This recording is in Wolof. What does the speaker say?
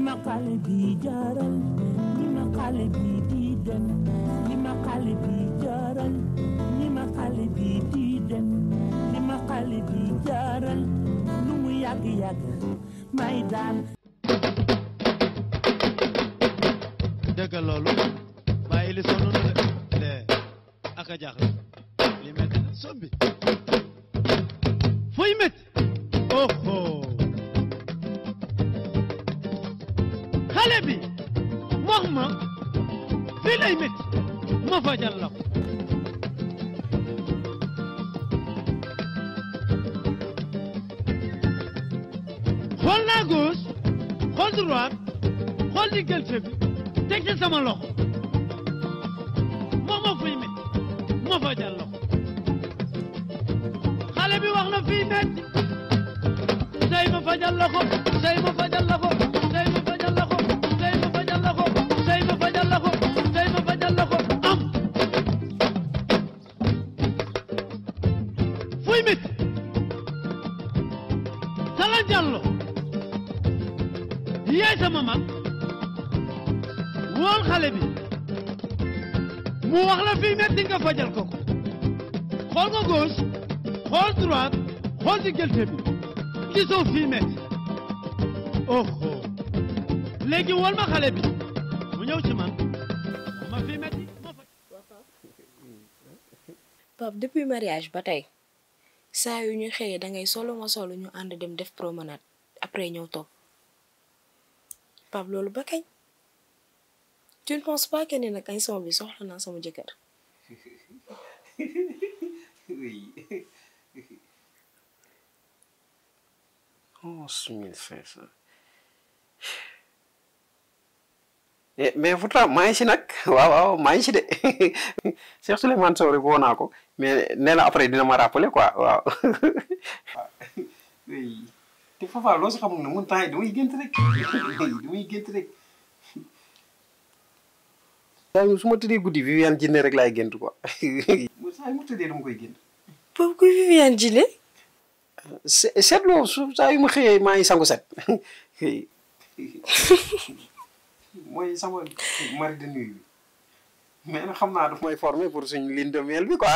ma xale bi jaaral ni ma xale bi di dem ni ma xale bi jaaral ni ma xale bi di dem ni ma xale bi jaaral lu mu yàgg yàgg may daan dëgg loolu bàyyi li sonn na de ak a jaaxle li metti na sombi fuy metti oho xale bi wax ma fii lay metti ma fajal la ko xool naa gauche xool droite xool diggante bi teg ci sama loxo moo ma fuy metti ma fajal la ko xale bi wax na fii metti tey ma fajal la ko tey ma fajal la ko tey ma fajal la ko tey ma fajal la ko tey ma fajal la ko tey ma fajal la ko am fuy metti Sala Diallo yaay sama mag wool xale bi mu wax la fii metti nga fajal ko ko xool nga gauche xool droite xool diggante bi gisoo fii metti oho léegi wool ma xale bi mu ñëw ci man ma fii metti ma faj. Pape depuis mariage ba tey saa yu ñu xëyee da ngay solo ma solo ñu ànd dem def promenade après ñëw toog Pape loolu ba kañ tu ne penses pas que ne nag instant bi soxla naa sama jëkkër. Oui. 11 500. Mais pourtant maa ngi si nag waaw maa ngi si de Cheikh Souleymane Sow rek woo naa ko mais nee na après dina ma rappeler quoi waaw. Oui te Fafa loo si xamul ne mun temps yi damay gént rek damay gént rek. saa yu su ma tëddee guddi Viviane Djiné rek laay gént quoi. saa yu ma tëddee dama koy gént. Pape ku Viviane Djiné. seetloo su saa yu ma xëyee maa ngi sangu set. mooy sama mari de nuit bi mais nag xam naa daf may former pour suñu lune de miel bi quoi.